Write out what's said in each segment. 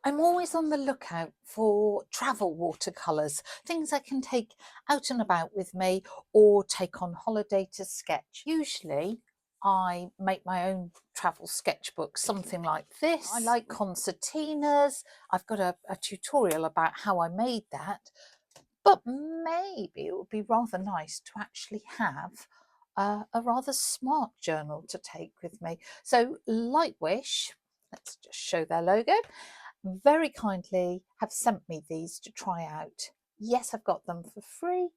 I'm always on the lookout for travel watercolours, things I can take out and about with me or take on holiday to sketch. Usually I make my own travel sketchbook, something like this. I like concertinas. I've got a tutorial about how I made that, but maybe it would be rather nice to actually have a rather smart journal to take with me. So Lightwish, let's just show their logo, very kindly have sent me these to try out. Yes, I've got them for free,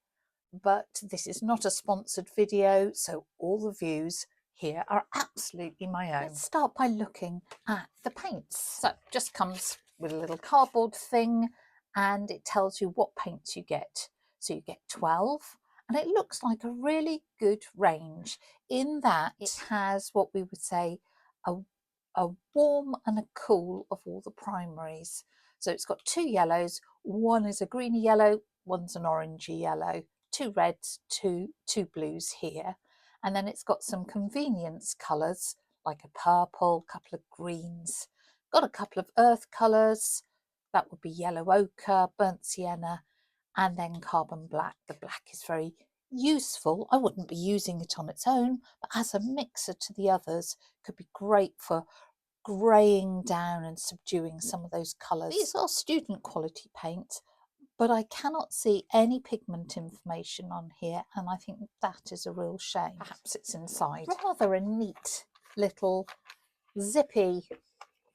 but this is not a sponsored video, so all the views here are absolutely my own. Let's start by looking at the paints. So it just comes with a little cardboard thing and it tells you what paints you get. So you get 12 and it looks like a really good range in that it has what we would say a warm and a cool of all the primaries. So it's got two yellows, one is a greeny yellow, one's an orangey yellow, two reds, two blues here. And then it's got some convenience colours like a purple, a couple of greens, got a couple of earth colours, that would be yellow ochre, burnt sienna, and then carbon black. The black is very useful. I wouldn't be using it on its own, but as a mixer to the others could be great for greying down and subduing some of those colours. These are student quality paints, but I cannot see any pigment information on here, and I think that is a real shame. Perhaps it's inside. Rather a neat little zippy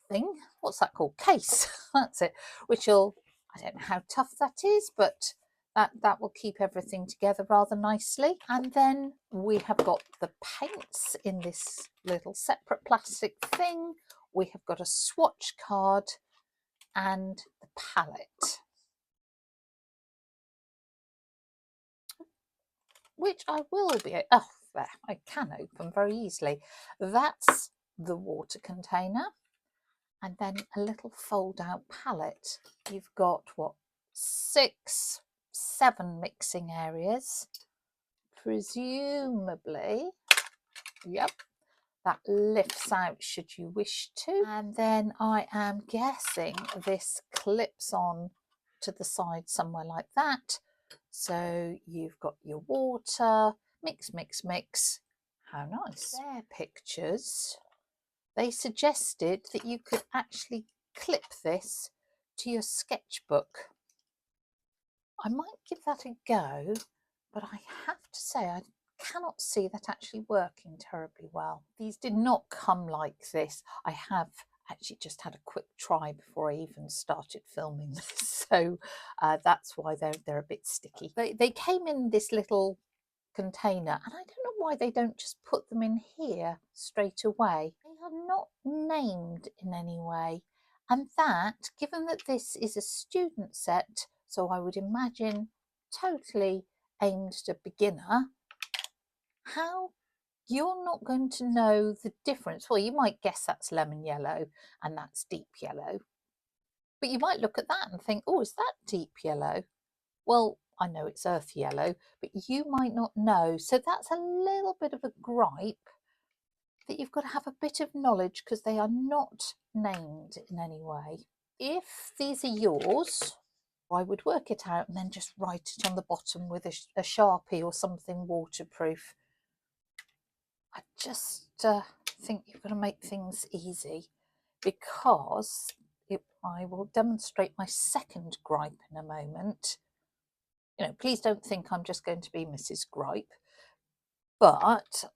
thing. What's that called? Case. That's it. Which will, I don't know how tough that is, but that will keep everything together rather nicely. And then we have got the paints in this little separate plastic thing. We have got a swatch card and the palette, which I will be, oh, there, I can open very easily. That's the water container. And then a little fold out palette. You've got what, 6, 7 mixing areas, presumably. Yep, that lifts out should you wish to. And then I am guessing this clips on to the side somewhere like that. So you've got your water, mix, mix, mix. How nice. Their pictures. They suggested that you could actually clip this to your sketchbook. I might give that a go, but I have to say I cannot see that actually working terribly well. These did not come like this. I have actually just had a quick try before I even started filming this, so that's why they're a bit sticky. They came in this little container, and I don't know why they don't just put them in here straight away. They are not named in any way, and that, given that this is a student set, so I would imagine totally aimed at a beginner, how you're not going to know the difference. Well, you might guess that's lemon yellow and that's deep yellow, but you might look at that and think, oh, is that deep yellow? Well, I know it's earth yellow, but you might not know. So that's a little bit of a gripe that you've got to have a bit of knowledge because they are not named in any way. If these are yours, I would work it out and then just write it on the bottom with a Sharpie or something waterproof. I just think you've got to make things easy, because I will demonstrate my second gripe in a moment. You know, please don't think I'm just going to be Mrs. Gripe, but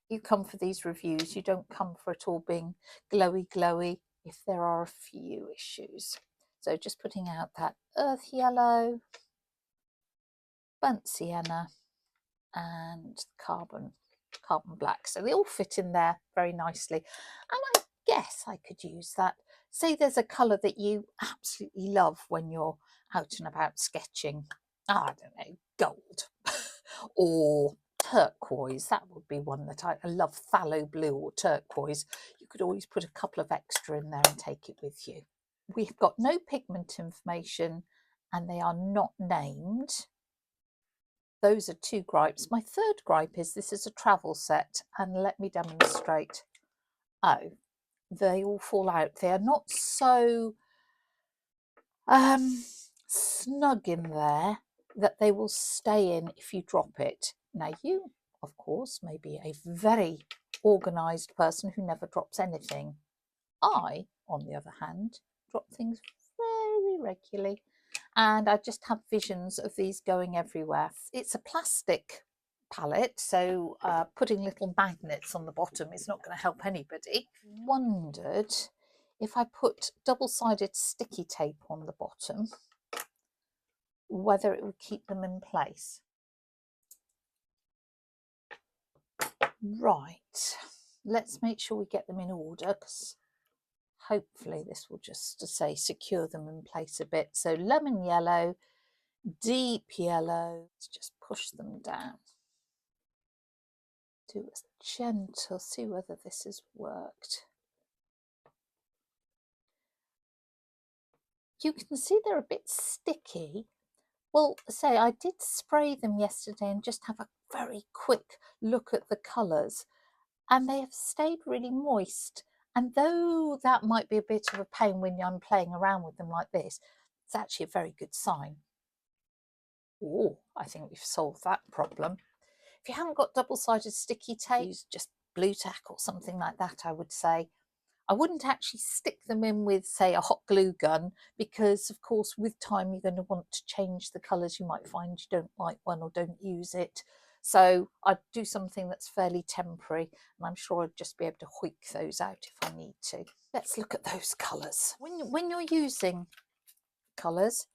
you come for these reviews, you don't come for it all being glowy glowy if there are a few issues. So just putting out that earth yellow, burnt sienna and carbon black, so they all fit in there very nicely, and I guess I could use that. Say there's a colour that you absolutely love when you're out and about sketching. I don't know, gold or turquoise. That would be one that I love, phthalo blue or turquoise. You could always put a couple of extra in there and take it with you. We've got no pigment information and they are not named. Those are two gripes. My third gripe is this is a travel set, and let me demonstrate. Oh, they all fall out. They are not so snug in there that they will stay in if you drop it. Now you, of course, may be a very organised person who never drops anything. I, on the other hand, drop things very regularly, and I just have visions of these going everywhere. It's a plastic palette, so putting little magnets on the bottom is not going to help anybody. Wondered if I put double-sided sticky tape on the bottom, whether it would keep them in place. Right, let's make sure we get them in order, because hopefully this will just, to say, secure them in place a bit. So lemon yellow, deep yellow, let's just push them down. Do a gentle, see whether this has worked. You can see they're a bit sticky. Well, say I did spray them yesterday and just have a very quick look at the colours, and they have stayed really moist. And though that might be a bit of a pain when I'm playing around with them like this, it's actually a very good sign. Oh, I think we've solved that problem. If you haven't got double-sided sticky tape, use just blue tack or something like that, I would say. I wouldn't actually stick them in with, say, a hot glue gun, because of course with time you're going to want to change the colours. You might find you don't like one or don't use it. So I'd do something that's fairly temporary, and I'm sure I'd just be able to hoik those out if I need to. Let's look at those colours. When you're using colours,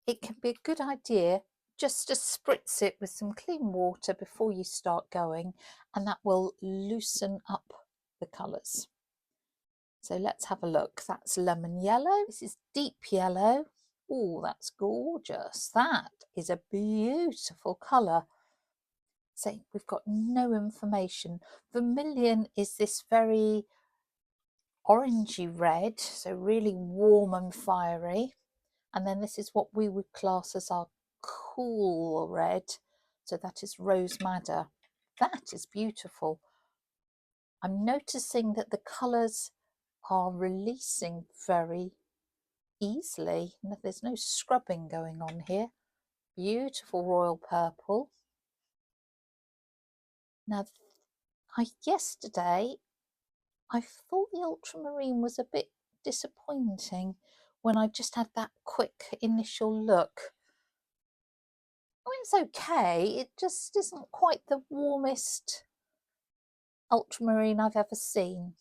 it can be a good idea just to spritz it with some clean water before you start going, and that will loosen up the colours. So let's have a look. That's lemon yellow. This is deep yellow. Oh, that's gorgeous. That is a beautiful colour. So we've got no information. Vermilion is this very orangey red, so really warm and fiery. And then this is what we would class as our cool red. So that is rose madder. That is beautiful. I'm noticing that the colours are releasing very easily. There's no scrubbing going on here. Beautiful royal purple. Now, yesterday I thought the ultramarine was a bit disappointing when I just had that quick initial look. I mean, it's okay, it just isn't quite the warmest ultramarine I've ever seen.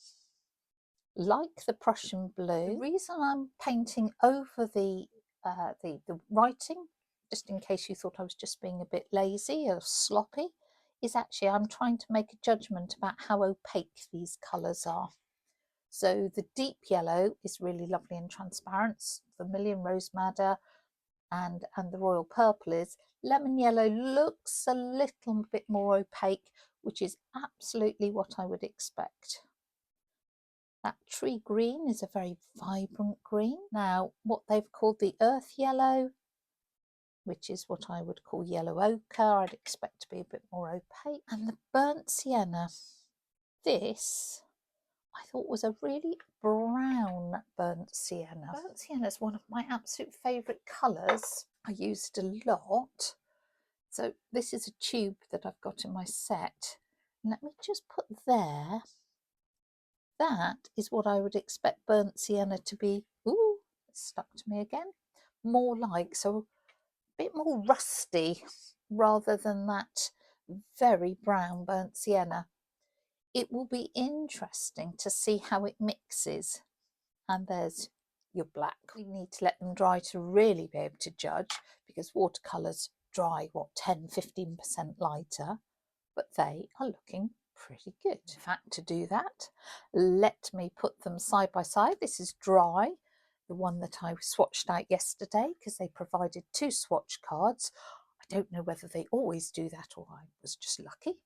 Like the Prussian blue, the reason I'm painting over the writing, just in case you thought I was just being a bit lazy or sloppy, is actually I'm trying to make a judgment about how opaque these colours are. So the deep yellow is really lovely and transparent, vermilion, rose madder, and the royal purple is. Lemon yellow looks a little bit more opaque, which is absolutely what I would expect. That tree green is a very vibrant green. Now, what they've called the earth yellow, which is what I would call yellow ochre, I'd expect to be a bit more opaque. And the burnt sienna, this I thought was a really brown burnt sienna. Burnt sienna is one of my absolute favourite colours. I used a lot. So this is a tube that I've got in my set. Let me just put there. That is what I would expect burnt sienna to be. Ooh, it's stuck to me again. More like, so a bit more rusty rather than that very brown burnt sienna. It will be interesting to see how it mixes. And there's your black. We need to let them dry to really be able to judge, because watercolours dry, what, 10-15% lighter, but they are looking pretty good. In fact, to do that, let me put them side by side. This is dry, the one that I swatched out yesterday, because they provided 2 swatch cards. I don't know whether they always do that or I was just lucky.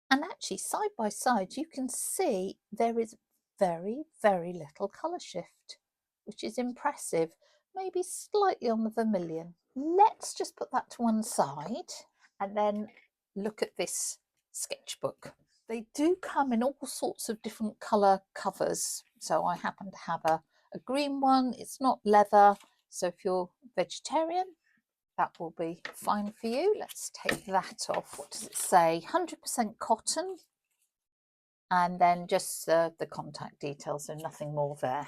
And actually, side by side, you can see there is very, very little colour shift, which is impressive. Maybe slightly on the vermilion. Let's just put that to one side and then look at this sketchbook. They do come in all sorts of different colour covers. So I happen to have a a green one. It's not leather, so if you're vegetarian, that will be fine for you. Let's take that off. What does it say? 100% cotton, and then just the contact details, so nothing more there.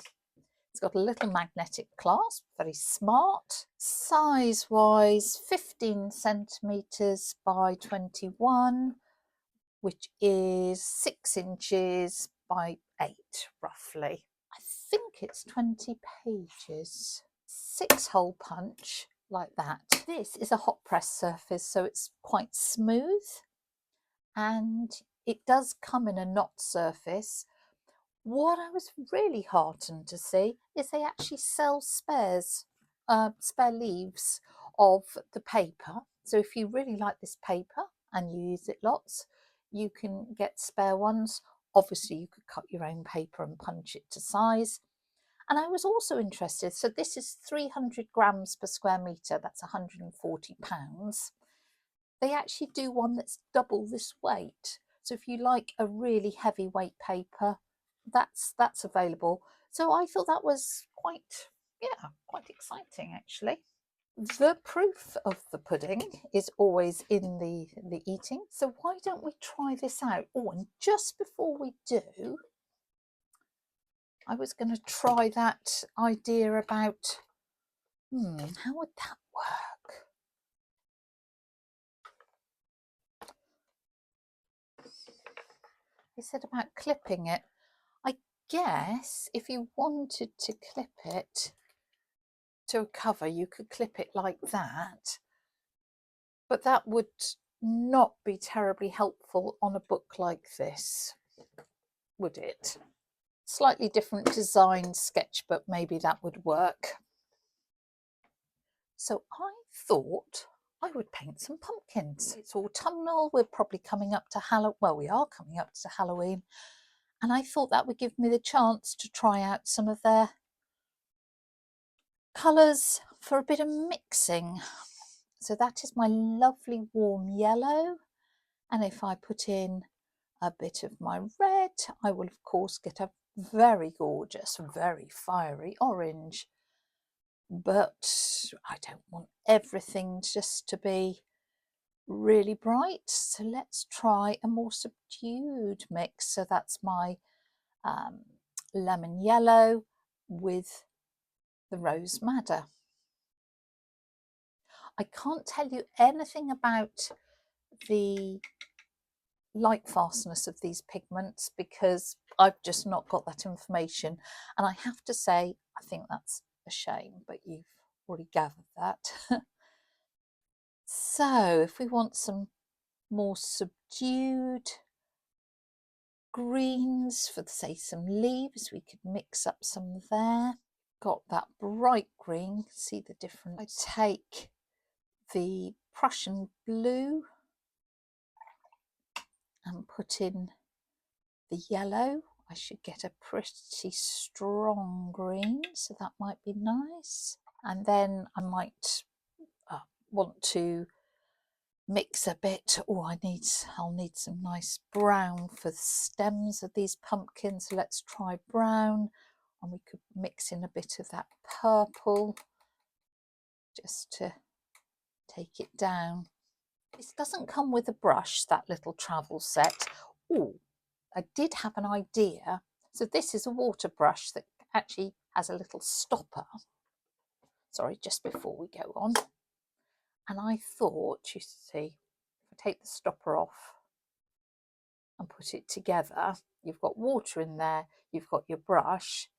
It's got a little magnetic clasp, very smart. Size wise, 15 centimeters by 21, which is 6 inches by 8 roughly. I think it's 20 pages. 6-hole punch like that. This is a hot press surface, so it's quite smooth, and it does come in a knot surface. What I was really heartened to see is they actually sell spare leaves of the paper. So if you really like this paper and you use it lots, you can get spare ones. Obviously, you could cut your own paper and punch it to size. And I was also interested, so this is 300 grams per square metre, that's 140 pounds. They actually do one that's double this weight. So if you like a really heavyweight paper, that's available. So I thought that was quite exciting actually. The proof of the pudding is always in the eating. So why don't we try this out? Oh, and just before we do, I was going to try that idea about, how would that work? They said about clipping it. I guess if you wanted to clip it to a cover, you could clip it like that, but that would not be terribly helpful on a book like this, would it? Slightly different design sketchbook, maybe that would work. So I thought I would paint some pumpkins. It's autumnal, we're probably coming up to Halloween, well, we are coming up to Halloween, and I thought that would give me the chance to try out some of their colours for a bit of mixing. So that is my lovely warm yellow, and if I put in a bit of my red, I will of course get a very gorgeous, very fiery orange. But I don't want everything just to be really bright, so let's try a more subdued mix. So that's my lemon yellow with the rose madder. I can't tell you anything about the light fastness of these pigments because I've just not got that information, and I have to say I think that's a shame, but you've already gathered that. So if we want some more subdued greens for, say, some leaves, we could mix up some there. Got that bright green, see the difference. I take the Prussian blue and put in the yellow. I should get a pretty strong green, so that might be nice. And then I might want to mix a bit. Oh, I'll need some nice brown for the stems of these pumpkins. So let's try brown, and we could mix in a bit of that purple just to take it down. This doesn't come with a brush, that little travel set. Oh, I did have an idea. So this is a water brush that actually has a little stopper. Sorry, just before we go on. And I thought, you see, if I take the stopper off and put it together, you've got water in there, you've got your brush.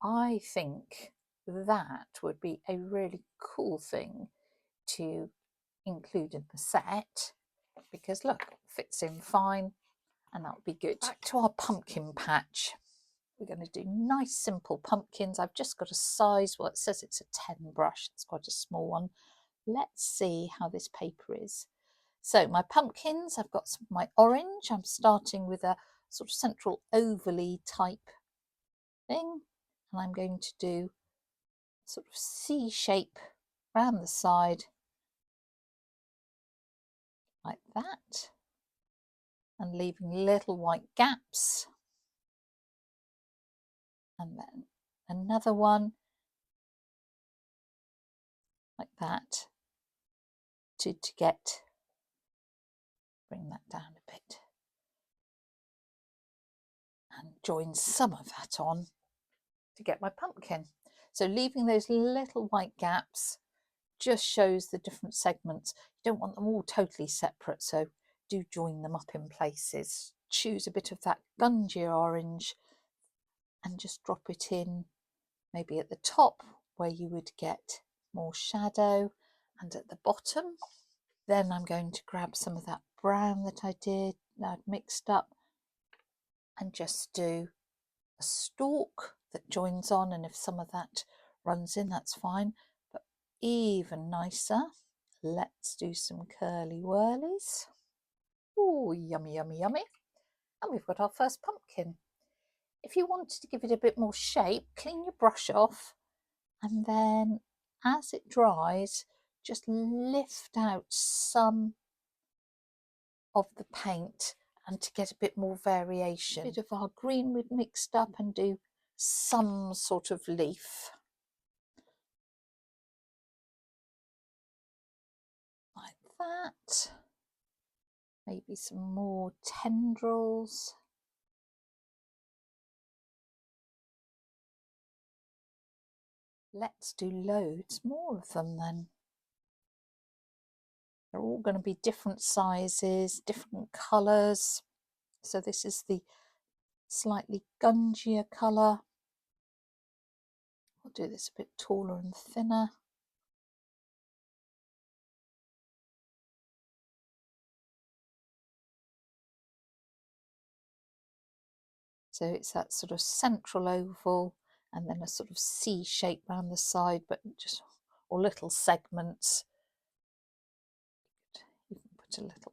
I think that would be a really cool thing to include in the set, because look, it fits in fine, and that would be good. Back to our pumpkin patch. We're going to do nice simple pumpkins. I've just got a size, well, it says it's a 10 brush, it's quite a small one. Let's see how this paper is. So my pumpkins, I've got some of my orange. I'm starting with a sort of central ovally type thing, and I'm going to do sort of C shape around the side like that, and leaving little white gaps, and then another one like that to bring that down a bit and join some of that on to get my pumpkin. So leaving those little white gaps just shows the different segments. You don't want them all totally separate, so do join them up in places. Choose a bit of that gungia orange and just drop it in, maybe at the top where you would get more shadow, and at the bottom. Then I'm going to grab some of that brown that I'd mixed up and just do a stalk that joins on, and if some of that runs in, that's fine. But even nicer, let's do some curly whirlies. Oh, yummy, yummy, yummy. And we've got our first pumpkin. If you wanted to give it a bit more shape, clean your brush off, and then as it dries, just lift out some of the paint and to get a bit more variation. A bit of our green we've mixed up and do some sort of leaf. Like that. Maybe some more tendrils. Let's do loads more of them then. They're all going to be different sizes, different colours. So this is the slightly gungier colour. I'll do this a bit taller and thinner. So it's that sort of central oval and then a sort of C shape around the side, but just, or little segments. You can put a little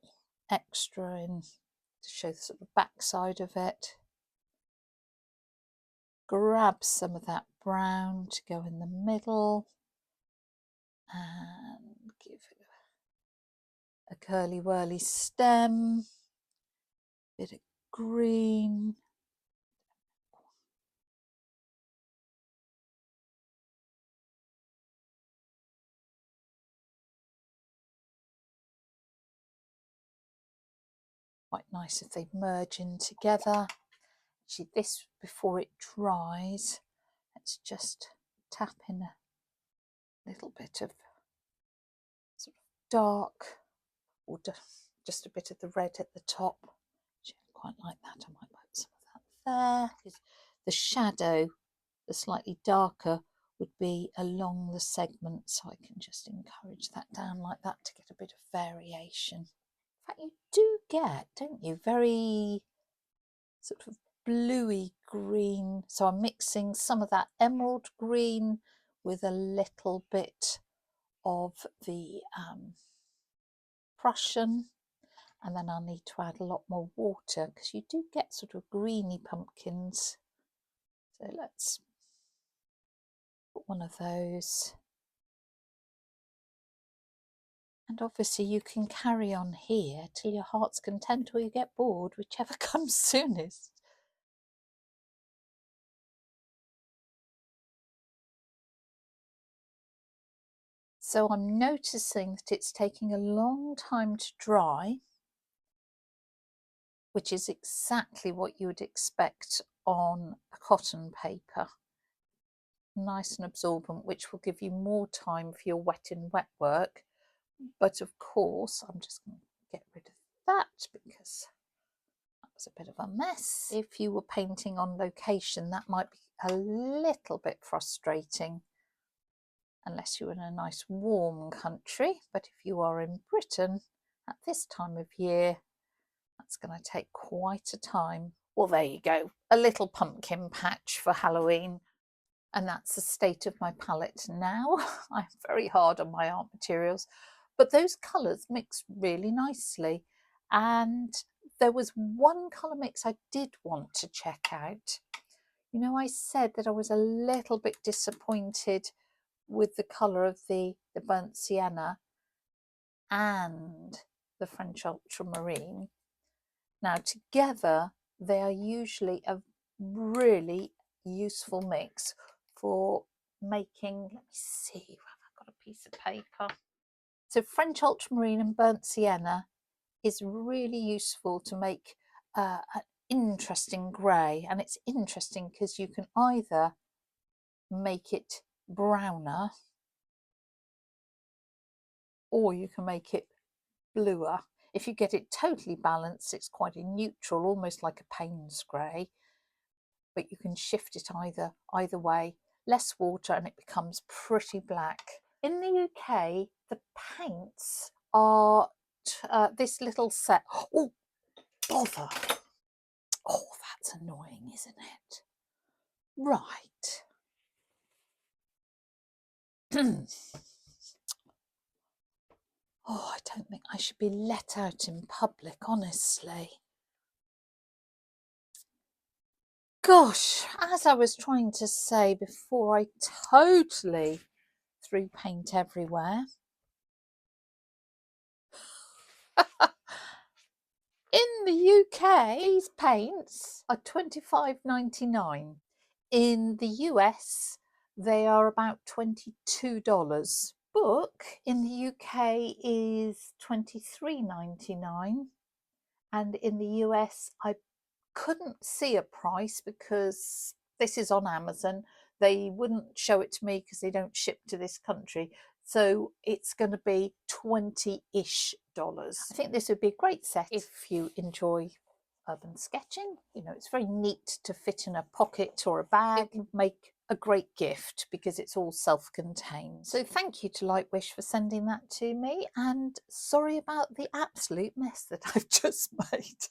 extra in to show the sort of back side of it. Grab some of that brown to go in the middle and give it a curly whirly stem, bit of green. Quite nice if they merge in together. Actually, this, before it dries, let's just tap in a little bit of sort of dark, or just a bit of the red at the top. Actually, I quite like that. I might put some of that there. The shadow, the slightly darker, would be along the segment, so I can just encourage that down like that to get a bit of variation. In fact, you do get, don't you, very sort of bluey green. So I'm mixing some of that emerald green with a little bit of the Prussian, and then I'll need to add a lot more water because you do get sort of greeny pumpkins. So let's put one of those. And obviously you can carry on here till your heart's content or you get bored, whichever comes soonest. So I'm noticing that it's taking a long time to dry, which is exactly what you would expect on a cotton paper. Nice and absorbent, which will give you more time for your wet in wet work. But of course, I'm just going to get rid of that because that was a bit of a mess. If you were painting on location, that might be a little bit frustrating unless you're in a nice warm country. But if you are in Britain at this time of year, that's going to take quite a time. Well, there you go, a little pumpkin patch for Halloween. And that's the state of my palette now. I'm very hard on my art materials, but those colours mix really nicely. And there was one colour mix I did want to check out. You know, I said that I was a little bit disappointed with the colour of the Burnt Sienna and the French Ultramarine. Now, together, they are usually a really useful mix for making, let me see, have I got a piece of paper? So French ultramarine and burnt sienna is really useful to make an interesting grey, and it's interesting because you can either make it browner or you can make it bluer. If you get it totally balanced, it's quite a neutral, almost like a Payne's grey, but you can shift it either way. Less water and it becomes pretty black. In the UK, the paints are this little set. Oh, bother. Oh, that's annoying, isn't it? Right. Oh, I don't think I should be let out in public, honestly. Gosh, as I was trying to say before, I totally threw paint everywhere. In the UK, these paints are $25.99. In the US, they are about $22. Book in the UK is $23.99, and in the US I couldn't see a price because this is on Amazon. They wouldn't show it to me because they don't ship to this country, so it's going to be $20-ish. I think this would be a great set if you enjoy urban sketching. You know, it's very neat to fit in a pocket or a bag. It would make a great gift because it's all self-contained. So thank you to Lightwish for sending that to me, and sorry about the absolute mess that I've just made.